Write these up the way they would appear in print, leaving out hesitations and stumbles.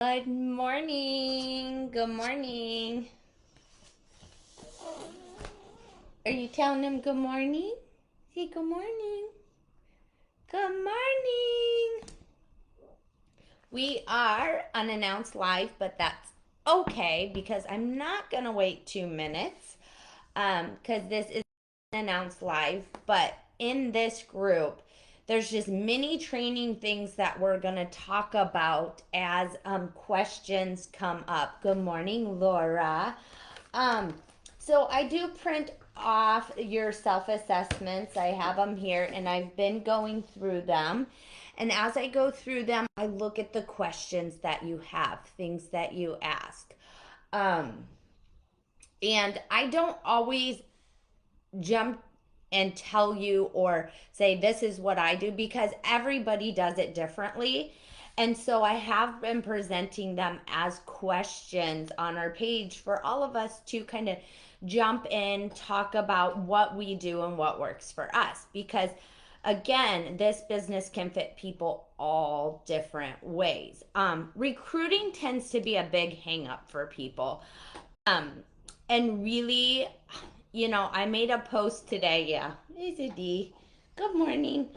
Good morning. Good morning. Are you telling them good morning? Say good morning. Good morning. We are unannounced live, but that's okay because I'm not going to wait 2 minutes because this is announced live. But in this group, there's just many training things that we're going to talk about as questions come up. Good morning, Laura. Um, so I do print off your self-assessments. I have them here and I've been going through them. And as I go through them, I look at the questions that you have, things that you ask. Um, and I don't always jump and tell you or say this is what I do because everybody does it differently. And so I have been presenting them as questions on our page for all of us to kind of jump in, talk about what we do and what works for us. Because again, this business can fit people all different ways. Recruiting tends to be a big hang up for people. Um, and really, I made a post today. Yeah, it's a D. Good morning.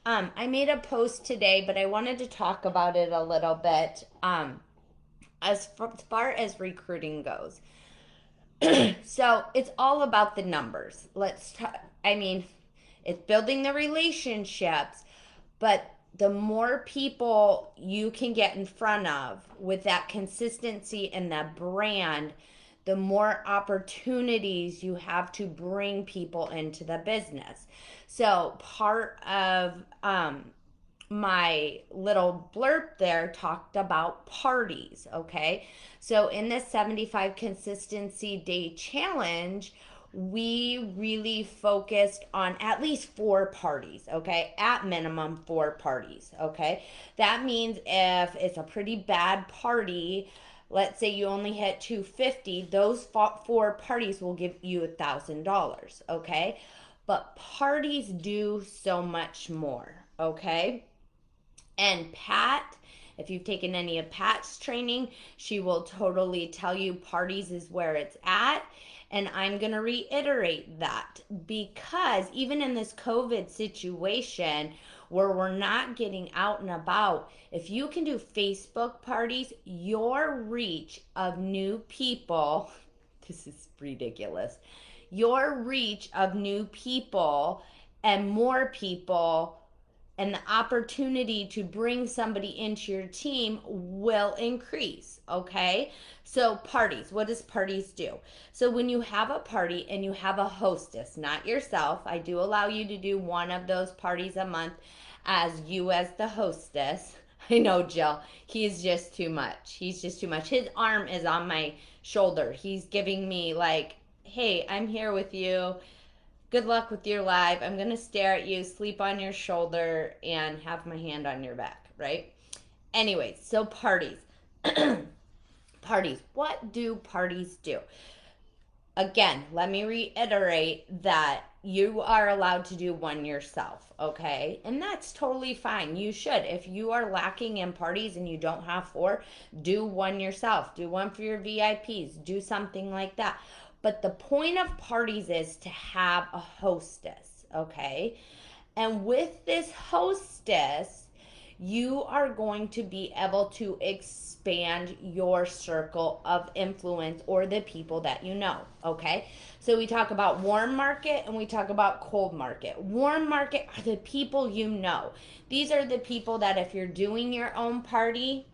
I made a post today, but I wanted to talk about it a little bit. As far as recruiting goes, so it's all about the numbers. I mean, it's building the relationships, but the more people you can get in front of with that consistency and that brand, the more opportunities you have to bring people into the business. So part of my little blurb there talked about parties, okay? So in this 75 consistency day challenge, we really focused on at least 4 parties, okay? At minimum 4 parties, okay? That means if it's a pretty bad party, let's say you only hit 250, those 4 parties will give you $1,000, okay? But parties do so much more, okay? And Pat, if you've taken any of Pat's training, she will totally tell you parties is where it's at. And I'm going to reiterate that because even in this COVID situation where we're not getting out and about, if you can do Facebook parties, your reach of new people, this is ridiculous, your reach of new people and more people and the opportunity to bring somebody into your team will increase, okay? So parties, what does parties do? So when you have a party and you have a hostess, not yourself, I do allow you to do one of those parties a month as you as the hostess. I know, Jill, he's just too much. He's just too much. His arm is on my shoulder. He's giving me like, hey, I'm here with you. Good luck with your life. I'm going to stare at you, sleep on your shoulder, and have my hand on your back, right? Anyways, so parties. Parties. What do parties do? Again, let me reiterate that you are allowed to do one yourself, okay? And that's totally fine. You should. If you are lacking in parties and you don't have 4, do one yourself. Do one for your VIPs. Do something like that. But the point of parties is to have a hostess, okay? And with this hostess, you are going to be able to expand your circle of influence or the people that you know, okay? So we talk about warm market and we talk about cold market. Warm market are the people you know. These are the people that if you're doing your own party,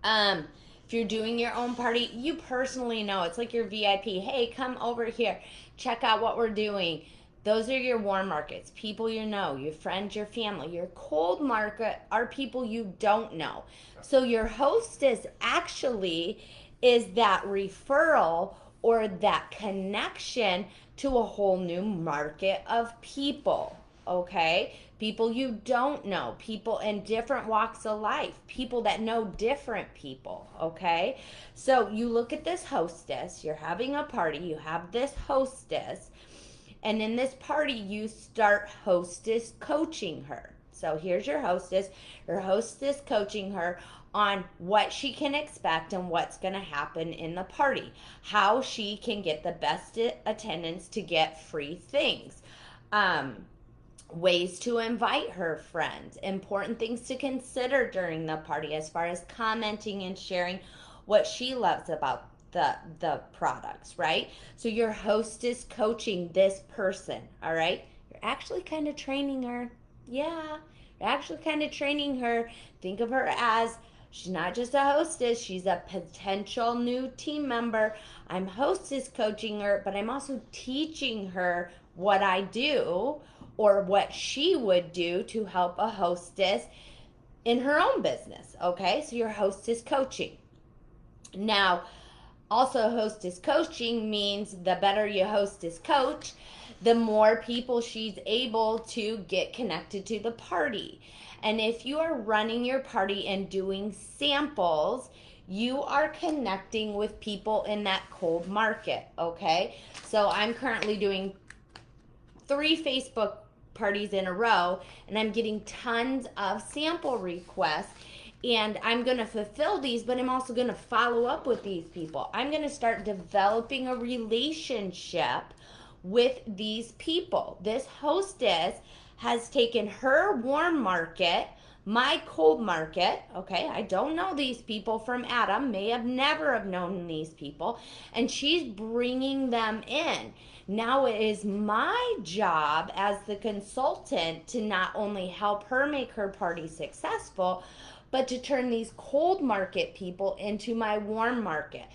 if you're doing your own party, you personally know. It's like your VIP. Hey, come over here. Check out what we're doing. Those are your warm markets, people you know, your friends, your family. Your cold market are people you don't know. So your hostess actually is that referral or that connection to a whole new market of people, okay? People you don't know, people in different walks of life, people that know different people, okay? So you look at this hostess, you're having a party, you have this hostess, and in this party, you start hostess coaching her. So here's your hostess. Your hostess coaching her on what she can expect and what's going to happen in the party, how she can get the best attendance to get free things, ways to invite her friends, important things to consider during the party as far as commenting and sharing what she loves about the products, right? So your host is coaching this person, all right? You're actually kind of training her. Yeah, you're actually kind of training her. Think of her as she's not just a hostess, she's a potential new team member. I'm hostess coaching her, but I'm also teaching her what I do or what she would do to help a hostess in her own business. Okay, so your hostess coaching. Now, also, hostess coaching means the better your hostess coach, the more people she's able to get connected to the party. And if you are running your party and doing samples, you are connecting with people in that cold market, okay? So I'm currently doing 3 Facebook parties in a row, and I'm getting tons of sample requests. And I'm going to fulfill these, but I'm also going to follow up with these people. I'm going to start developing a relationship with these people. This hostess has taken her warm market, my cold market. Okay, I don't know these people from Adam, may have never have known these people, and she's bringing them in. Now it is my job as the consultant to not only help her make her party successful, but to turn these cold market people into my warm market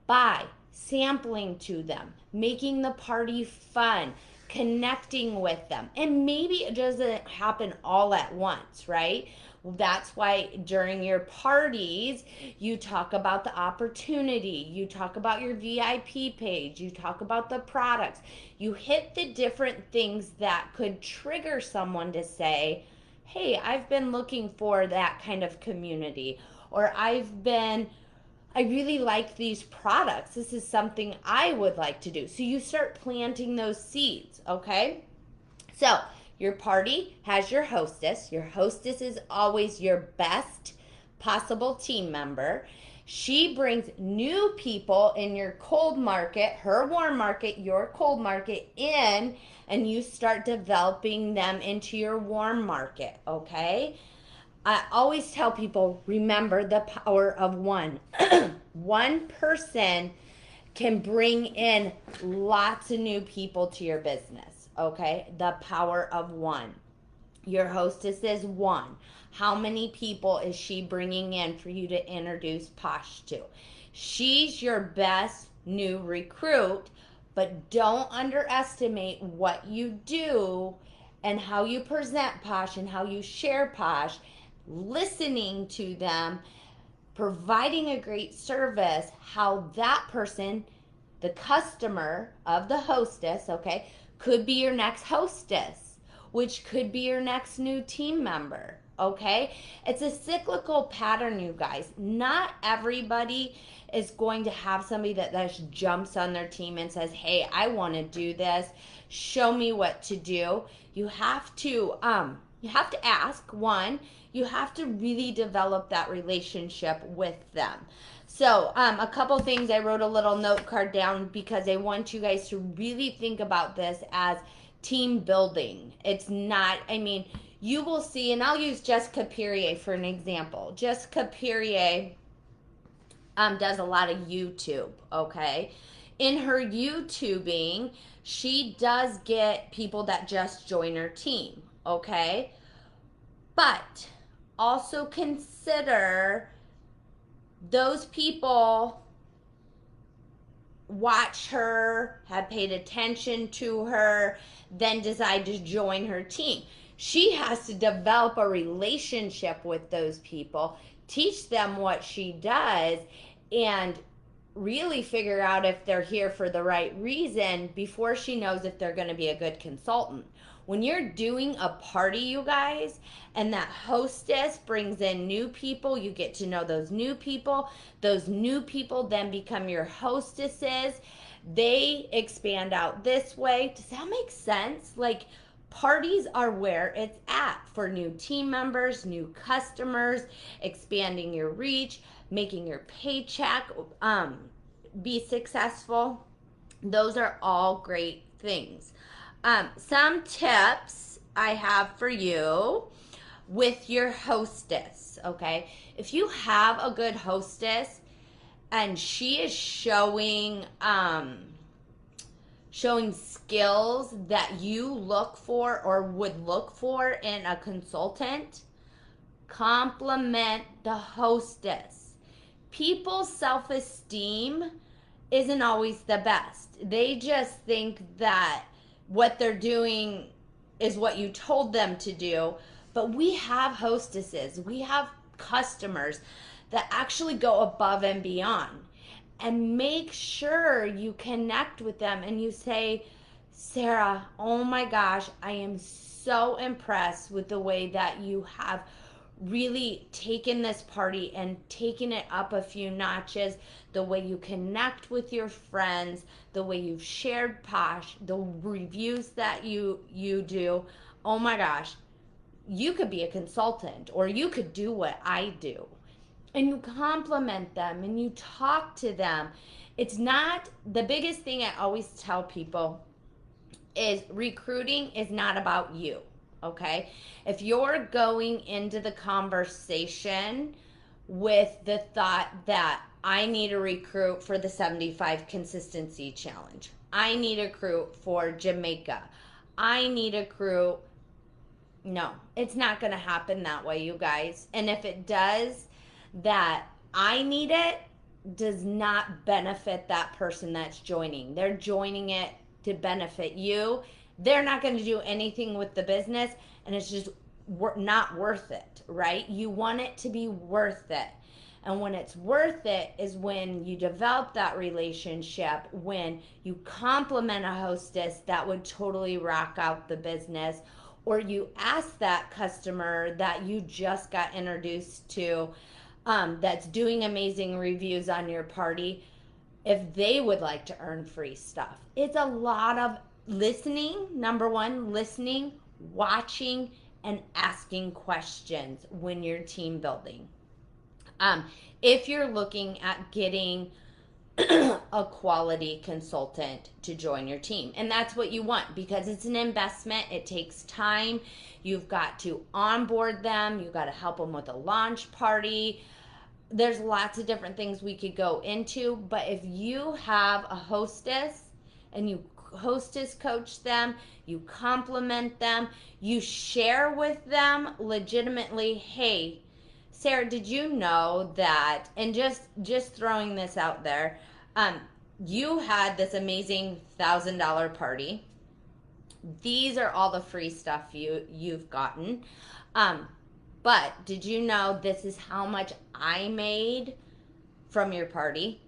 by sampling to them, making the party fun, connecting with them. And maybe it doesn't happen all at once, right? That's why during your parties, you talk about the opportunity, you talk about your VIP page, you talk about the products, you hit the different things that could trigger someone to say, hey, I've been looking for that kind of community, or I really like these products. This is something I would like to do. So you start planting those seeds, okay? So your party has your hostess. Your hostess is always your best possible team member. She brings new people in your cold market, her warm market, your cold market in, and you start developing them into your warm market, okay? I always tell people, remember the power of one. One person can bring in lots of new people to your business, okay? The power of one. Your hostess is one. How many people is she bringing in for you to introduce Posh to? She's your best new recruit, but don't underestimate what you do and how you present Posh and how you share Posh, listening to them, providing a great service, how that person, the customer of the hostess, okay, could be your next hostess, which could be your next new team member, okay? It's a cyclical pattern, you guys. Not everybody is going to have somebody that just jumps on their team and says, hey, I want to do this. Show me what to do. You have to ask, one, you have to really develop that relationship with them. So a couple things, I wrote a little note card down because I want you guys to really think about this as team building. It's not, you will see, and I'll use Jessica Perrier for an example. Jessica Perrier does a lot of YouTube, okay? In her YouTubing, she does get people that just join her team, okay? But also consider those people watch her, have paid attention to her, then decide to join her team. She has to develop a relationship with those people, teach them what she does, and really figure out if they're here for the right reason before she knows if they're going to be a good consultant. When you're doing a party, you guys, and that hostess brings in new people, you get to know those new people. Those new people then become your hostesses. They expand out this way. Does that make sense? Like, Parties are where it's at for new team members, new customers, expanding your reach, making your paycheck be successful. Those are all great things. Some tips I have for you with your hostess, okay? If you have a good hostess and she is showing skills that you look for or would look for in a consultant, compliment the hostess. People's self-esteem isn't always the best. They just think that what they're doing is what you told them to do. But we have hostesses, we have customers that actually go above and beyond. And make sure you connect with them and you say, Sarah, oh my gosh, I am so impressed with the way that you have really taken this party and taken it up a few notches, the way you connect with your friends, the way you've shared Posh, the reviews that you do. Oh my gosh, you could be a consultant or you could do what I do. And you compliment them and you talk to them. It's not the biggest thing I always tell people is recruiting is not about you, okay? If you're going into the conversation with the thought that I need a recruit for the 75 consistency challenge, I need a recruit for Jamaica, I need a recruit, no, it's not going to happen that way, you guys. And if it does, that I need it does not benefit that person that's joining. They're joining it to benefit you. They're not going to do anything with the business, and it's just not worth it, right? You want it to be worth it. And when it's worth it is when you develop that relationship, when you compliment a hostess that would totally rock out the business, or you ask that customer that you just got introduced to that's doing amazing reviews on your party if they would like to earn free stuff. It's a lot of listening, number one, listening, watching, and asking questions when you're team building. If you're looking at getting a quality consultant to join your team, and that's what you want because it's an investment, it takes time, you've got to onboard them, you've got to help them with a launch party. There's lots of different things we could go into, but if you have a hostess and you hostess coach them, you compliment them, you share with them legitimately, hey, Sarah, did you know that, and just throwing this out there, you had this amazing $1,000 party. These are all the free stuff you've gotten. But did you know this is how much I made from your party?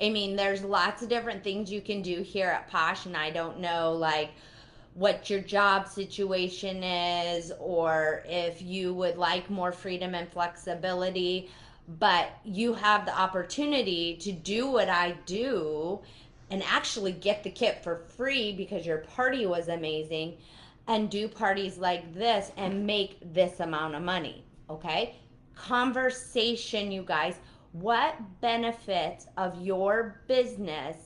I mean, there's lots of different things you can do here at Posh, and I don't know, like, what your job situation is or if you would like more freedom and flexibility, but you have the opportunity to do what I do and actually get the kit for free because your party was amazing and do parties like this and make this amount of money, okay? Conversation, you guys. What benefits of your business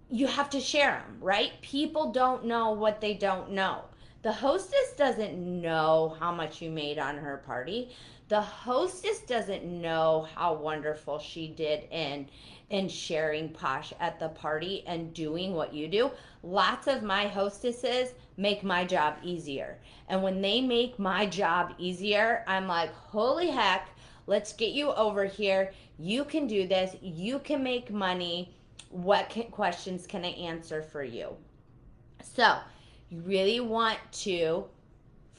you have to share them, right? People don't know what they don't know. The hostess doesn't know how much you made on her party. The hostess doesn't know how wonderful she did in sharing Posh at the party and doing what you do. Lots of my hostesses make my job easier. And when they make my job easier, I'm like, holy heck, let's get you over here. You can do this. You can make money. What questions can I answer for you? So you really want to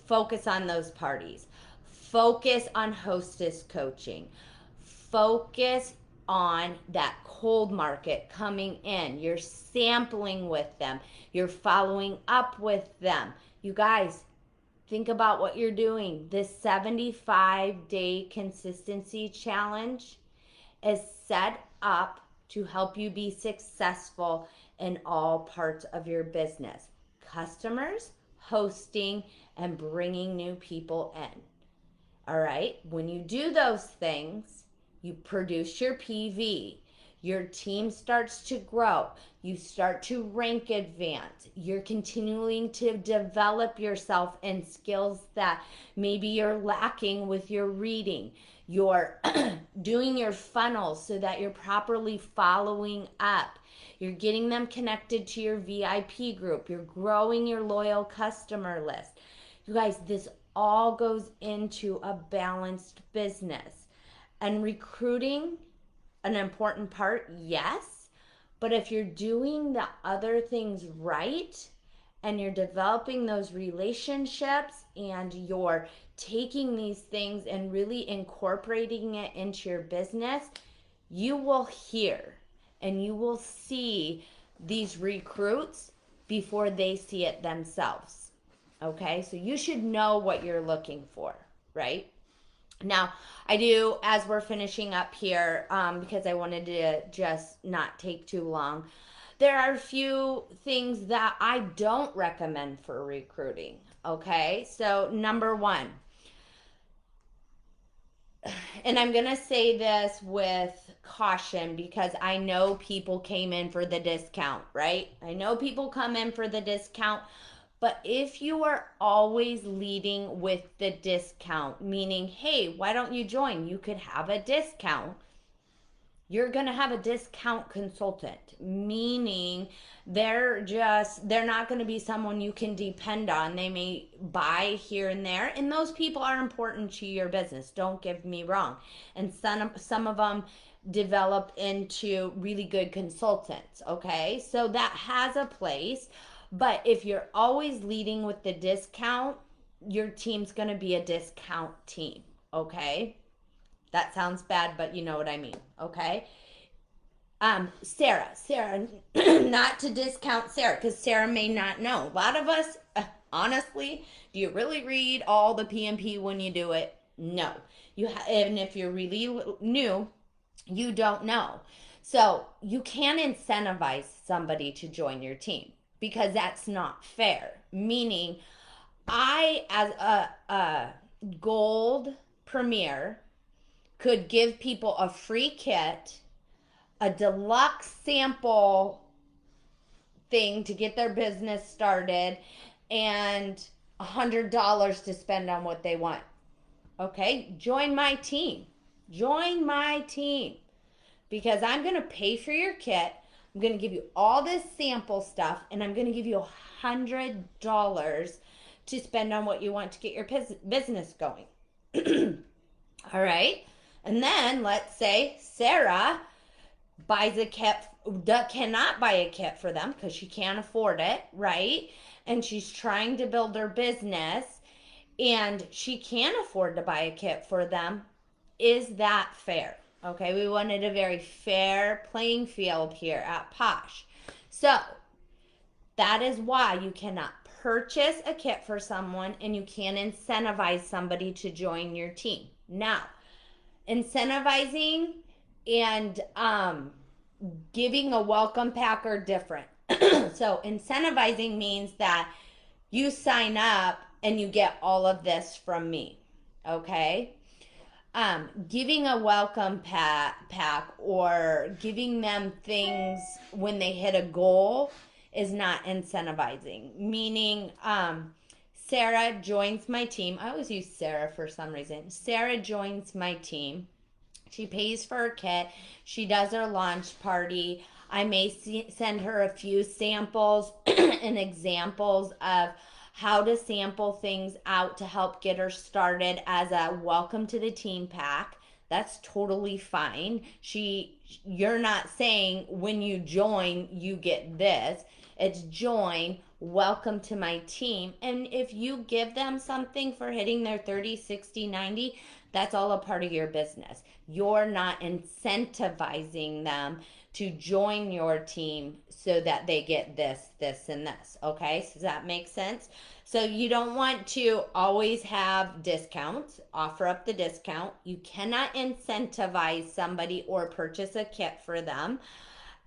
focus on those parties. Focus on hostess coaching. Focus on that cold market coming in. You're sampling with them. You're following up with them. You guys, think about what you're doing. This 75-day consistency challenge is set up to help you be successful in all parts of your business. customers, hosting, and bringing new people in. All right. When you do those things, you produce your PV. Your team starts to grow. You start to rank advance. You're continuing to develop yourself in skills that maybe you're lacking with your reading. You're doing your funnels so that you're properly following up. You're getting them connected to your VIP group. You're growing your loyal customer list. You guys, this all goes into a balanced business. And recruiting, an important part, yes. But if you're doing the other things right and you're developing those relationships and you're taking these things and really incorporating it into your business, you will hear and you will see these recruits before they see it themselves. Okay, so you should know what you're looking for, right? Now, I do, as we're finishing up here, because I wanted to just not take too long, there are a few things that I don't recommend for recruiting, okay? So, number one, and I'm going to say this with caution because I know people came in for the discount, right? I know people come in for the discount. But if you are always leading with the discount, meaning, hey, why don't you join? You could have a discount. You're going to have a discount consultant, meaning they're not going to be someone you can depend on. They may buy here and there, and those people are important to your business. Don't get me wrong. And some of them develop into really good consultants, okay? So that has a place. But if you're always leading with the discount, your team's going to be a discount team, okay? That sounds bad, but you know what I mean, okay? Sarah, not to discount Sarah, because Sarah may not know. A lot of us, honestly, do you really read all the PMP when you do it? No. And if you're really new, you don't know. So you can't incentivize somebody to join your team, because that's not fair. Meaning, I, as a gold premier, could give people a free kit, a deluxe sample thing to get their business started, and $100 to spend on what they want. Okay? Join my team. Join my team. Because I'm going to pay for your kit. I'm going to give you all this sample stuff, and I'm going to give you $100 to spend on what you want to get your business going. All right? And then let's say Sarah buys a kit, cannot buy a kit for them because she can't afford it, right? And she's trying to build her business, and she can't afford to buy a kit for them. Is that fair? Okay, we wanted a very fair playing field here at Posh. So that is why you cannot purchase a kit for someone and you can't incentivize somebody to join your team. Now, incentivizing and giving a welcome pack are different. So incentivizing means that you sign up and you get all of this from me, okay? Giving a welcome pack or giving them things when they hit a goal is not incentivizing. Meaning, Sarah joins my team. I always use Sarah for some reason. Sarah joins my team. She pays for her kit. She does her launch party. I may send her a few samples and examples of how to sample things out to help get her started as a welcome to the team pack. That's totally fine. You're not saying when you join, you get this. It's join, welcome to my team. And if you give them something for hitting their 30, 60, 90, that's all a part of your business. You're not incentivizing them to join your team so that they get this, this, and this. Okay, so does that make sense? So you don't want to always have discounts, offer up the discount. You cannot incentivize somebody or purchase a kit for them.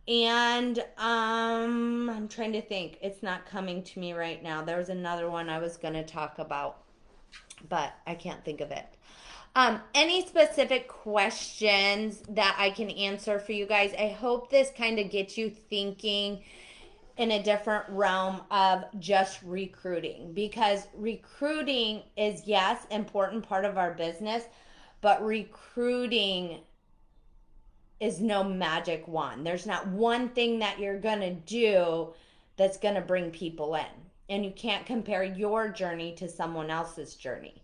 And I'm trying to think. It's not coming to me right now. There was another one I was going to talk about, but I can't think of it. Any specific questions that I can answer for you guys? I hope this kind of gets you thinking in a different realm of just recruiting, because recruiting is, yes, important part of our business, but recruiting is no magic wand. There's not one thing that you're going to do that's going to bring people in. And you can't compare your journey to someone else's journey.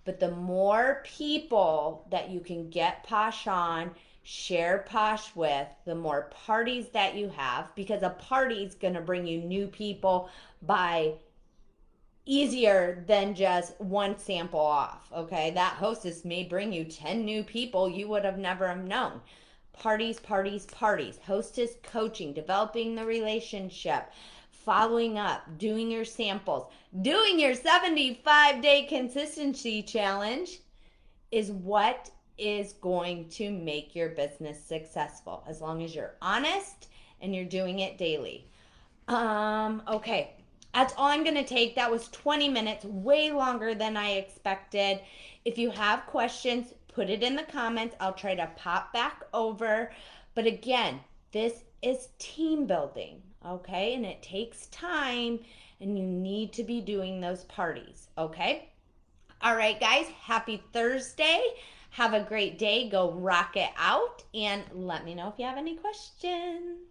But the more people that you can get posh on, share posh with, the more parties that you have, because a party is going to bring you new people by easier than just one sample off. Okay, that hostess may bring you 10 new people you would have never have known. Parties, parties, parties. Hostess coaching, developing the relationship, following up, doing your samples, doing your 75-day consistency challenge is what is going to make your business successful, as long as you're honest and you're doing it daily. Okay. That's all I'm going to take. That was 20 minutes, way longer than I expected. If you have questions, put it in the comments. I'll try to pop back over. But again, this is team building, okay? And it takes time, and you need to be doing those parties, okay? All right, guys, happy Thursday. Have a great day. Go rock it out, and let me know if you have any questions.